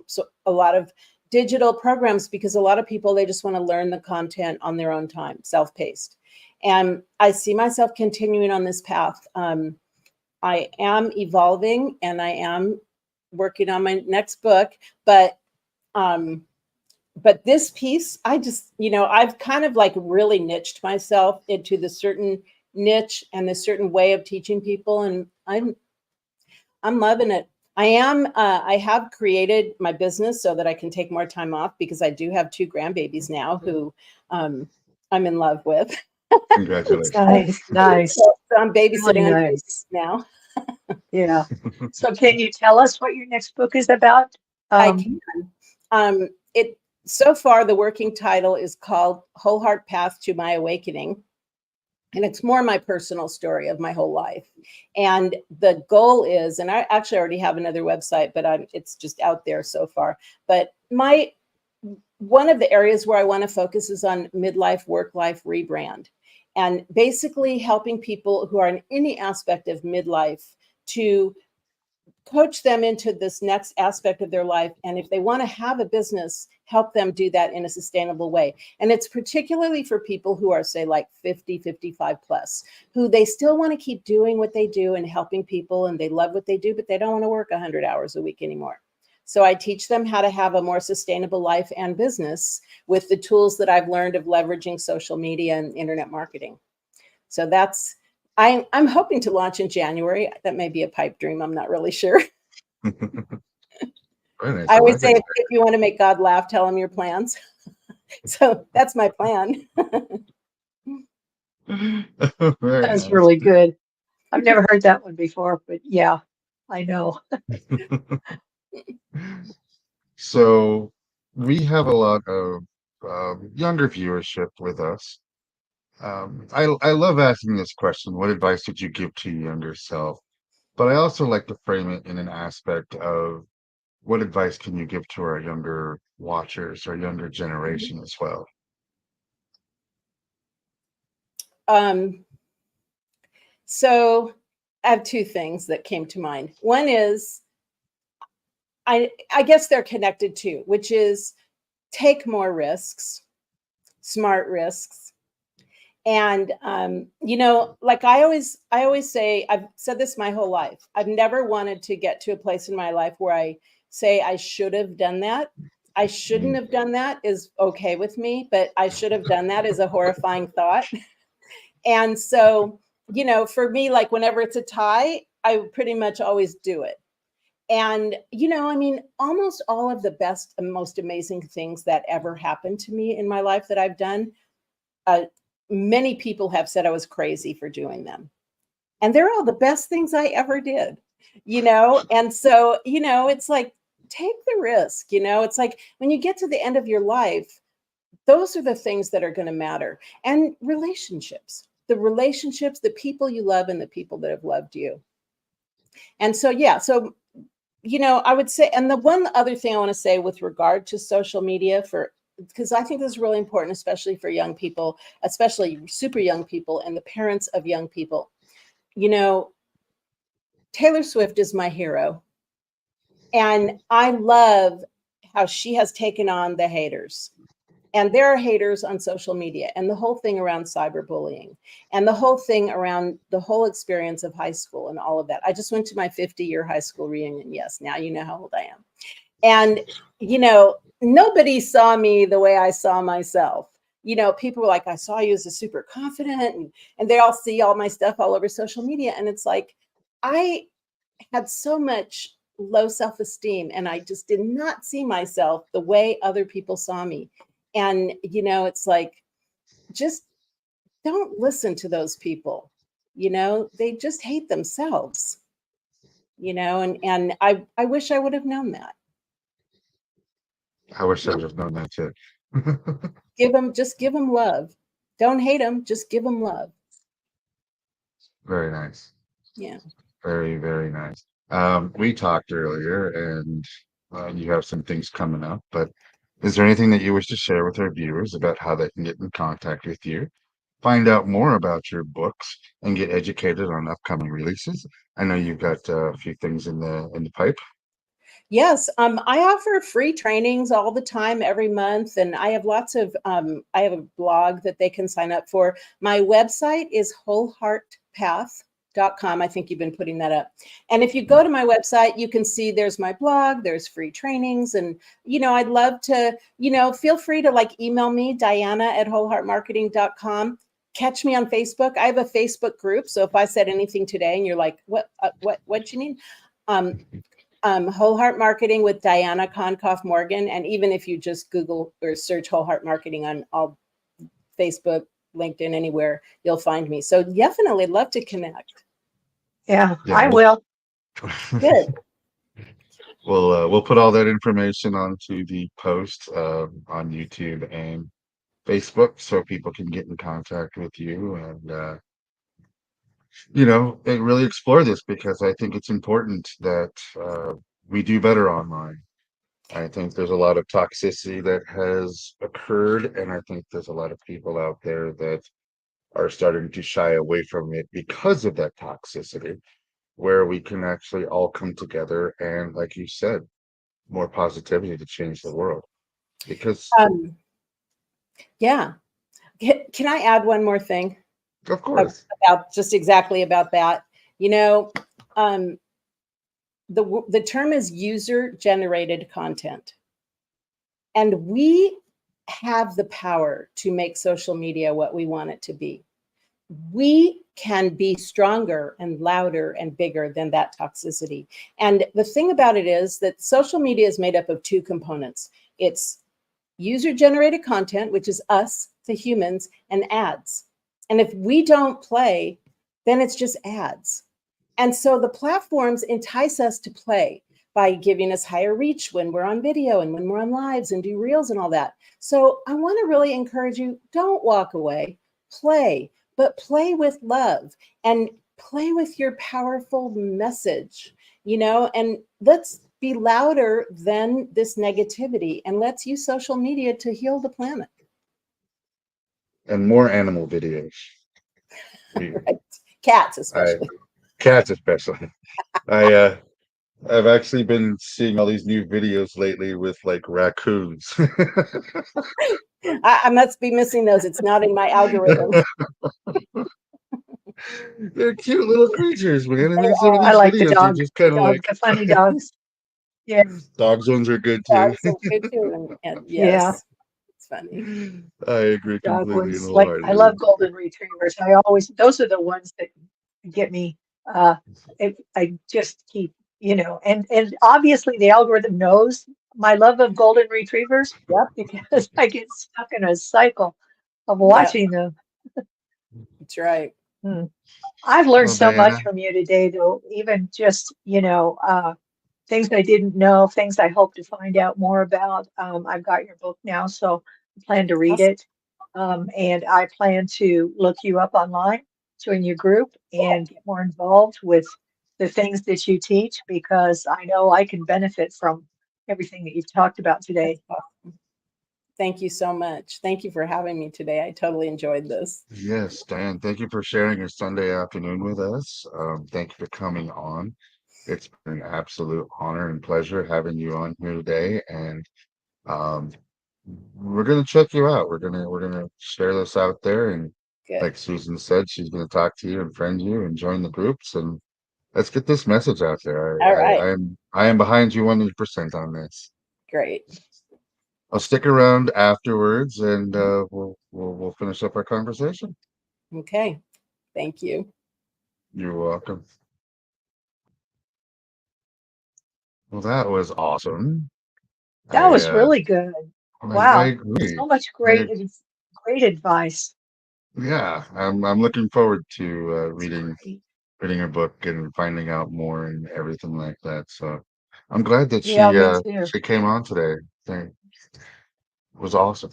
of digital programs because a lot of people, they just want to learn the content on their own time, self-paced. And I see myself continuing on this path. I am evolving and I am working on my next book, but um, this piece, I just, I've kind of like really niched myself into the certain niche and the certain way of teaching people, and I'm loving it. I have created my business so that I can take more time off because I do have 2 grandbabies now who I'm in love with. Congratulations. Nice, nice, So I'm really babysitting on nice. now. Yeah. So can you tell us what your next book is about? I Um, can. It so far the working title is called Whole Heart Path to My Awakening. And it's more my personal story of my whole life. And the goal is, and I actually already have another website, but it's just out there so far. But one of the areas where I want to focus is on midlife, work life rebrand, and basically helping people who are in any aspect of midlife to coach them into this next aspect of their life. And if they want to have a business, help them do that in a sustainable way. And it's particularly for people who are, say, like 50, 55 plus, who they still want to keep doing what they do and helping people, and they love what they do, but they don't want to work 100 hours a week anymore. So I teach them how to have a more sustainable life and business with the tools that I've learned of leveraging social media and internet marketing. So I'm hoping to launch in January. That may be a pipe dream. I'm not really sure. Very nice. I I always like say it. if you want to make God laugh, tell him your plans. So that's my plan. Very that's nice. really good. I've never heard that one before, but yeah, I know. So we have a lot of younger viewership with us. I love asking this question, what advice would you give to your younger self? But I also like to frame it in an aspect of what advice can you give to our younger watchers or younger generation as well? Um, so I have 2 things that came to mind. One is I guess they're connected too, which is take more risks, smart risks. And like I always say, I've said this my whole life. I've never wanted to get to a place in my life where I say I should have done that. I shouldn't have done that is okay with me, but I should have done that is a horrifying thought. And so, for me, like whenever it's a tie, I pretty much always do it. And, I mean, almost all of the best and most amazing things that ever happened to me in my life that I've done, uh, many people have said I was crazy for doing them. And they're all the best things I ever did, And so, it's like, take the risk, It's like when you get to the end of your life, those are the things that are going to matter. And relationships, the people you love and the people that have loved you. And so, yeah, so I would say, and the one other thing I want to say with regard to social media because I think this is really important, especially for young people, especially super young people and the parents of young people. Taylor Swift is my hero. And I love how she has taken on the haters. And there are haters on social media and the whole thing around cyberbullying and the whole thing around the whole experience of high school and all of that. I just went to my 50-year high school reunion. Yes, now you know how old I am. And, nobody saw me the way I saw myself. People were like, I saw you as a super confident, and they all see all my stuff all over social media. And it's like, I had so much low self-esteem and I just did not see myself the way other people saw me. And, it's like, just don't listen to those people. They just hate themselves, and I wish I would have known that. I wish I would have known that too. Just give them love. Don't hate them, just give them love. Very nice. Yeah. Very, very nice. We talked earlier, and you have some things coming up, but is there anything that you wish to share with our viewers about how they can get in contact with you, find out more about your books, and get educated on upcoming releases? I know you've got a few things in the pipe. Yes, I offer free trainings all the time, every month, and I have lots of. I have a blog that they can sign up for. My website is wholeheartpath.com. I think you've been putting that up. And if you go to my website, you can see there's my blog, there's free trainings, and I'd love to. Feel free to like email me, Diana@wholeheartmarketing.com. Catch me on Facebook. I have a Facebook group, so if I said anything today and you're like, what you need? Whole Heart Marketing with Diana Concoff Morgan. And even if you just Google or search Whole Heart Marketing on all Facebook, LinkedIn, anywhere, you'll find me. So definitely love to connect. Yeah, Yeah, I will. Good. we'll put all that information onto the post on YouTube and Facebook so people can get in contact with you and and really explore this because I think it's important that we do better online. I think there's a lot of toxicity that has occurred, and I think there's a lot of people out there that are starting to shy away from it because of that toxicity, where we can actually all come together and, like you said, more positivity to change the world. Because, Yeah. Can I add one more thing of course, about just exactly about that? The term is user generated content. And we have the power to make social media what we want it to be. We can be stronger and louder and bigger than that toxicity. And the thing about it is that social media is made up of two components. It's user-generated content, which is us, the humans, and ads. And if we don't play, then it's just ads. And so the platforms entice us to play by giving us higher reach when we're on video and when we're on lives and do reels and all that. So I want to really encourage you, don't walk away, play, but play with love and play with your powerful message, and let's be louder than this negativity and let's use social media to heal the planet. and more animal videos. Right. Cats, I especially. Cats especially. I I've actually been seeing all these new videos lately with like raccoons. I must be missing those. It's not in my algorithm. They're cute little creatures, man. And They then some of I these like the videos are dog, just kind of like the funny dogs. Yeah, dogs ones are good too. dogs are good too. And yeah, yes, it's funny. I agree dog completely and ones. Like I wholeheartedly. love golden retrievers. Those are the ones that get me. I just keep, and obviously the algorithm knows my love of golden retrievers Yep. because I get stuck in a cycle of Yep. watching them. That's right. Hmm. I've learned Well, so much Diana, from you today, though, even just, things I didn't know, things I hope to find out more about. I've got your book now, so I plan to read Awesome. it. And I plan to look you up online, join your group, and get more involved with the things that you teach because I know I can benefit from everything that you've talked about today. That's awesome. Thank you so much. Thank you for having me today. I totally enjoyed this. yes, Diane, thank you for sharing your Sunday afternoon with us. Thank you for coming on. It's been an absolute honor and pleasure having you on here today. And um, we're gonna check you out. We're gonna share this out there, and Good. like Susan said, she's gonna talk to you and friend you and join the groups, and let's get this message out there. All right. I am behind you 100% on this. Great. I'll stick around afterwards, and we'll finish up our conversation. Okay. Thank you. You're welcome. Well, that was awesome. That I was really good. I Wow. agree. So much I great advice. Yeah, I'm looking forward to Great. reading her book and finding out more and everything like that. So I'm glad that Yeah, me too. she came on today. It was awesome.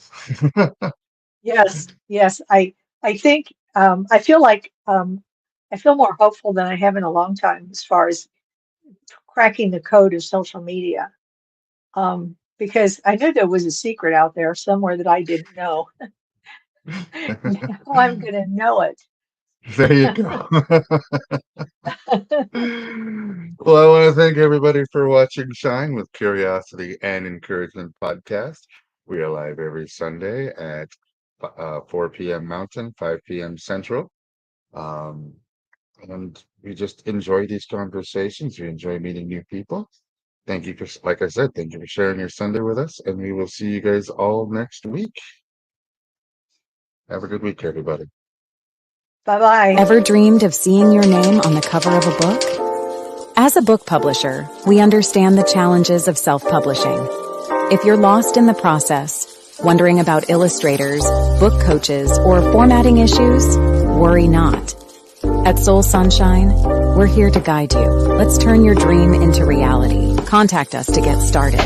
Yes, yes. I think I feel like I feel more hopeful than I have in a long time as far as cracking the code of social media. Because I knew there was a secret out there somewhere that I didn't know. Now I'm going to know it. There you go. Well, I want to thank everybody for watching Shine with Curiosity and Encouragement podcast. We are live every Sunday at 4 p.m. Mountain, 5 p.m. Central. And we just enjoy these conversations. We enjoy meeting new people. Thank you for, like I said, thank you for sharing your Sunday with us. And we will see you guys all next week. Have a good week, everybody. Bye-bye. Ever dreamed of seeing your name on the cover of a book? As a book publisher, we understand the challenges of self-publishing. If you're lost in the process, wondering about illustrators, book coaches, or formatting issues, worry not. At Soul Sunshine, we're here to guide you. Let's turn your dream into reality. Contact us to get started.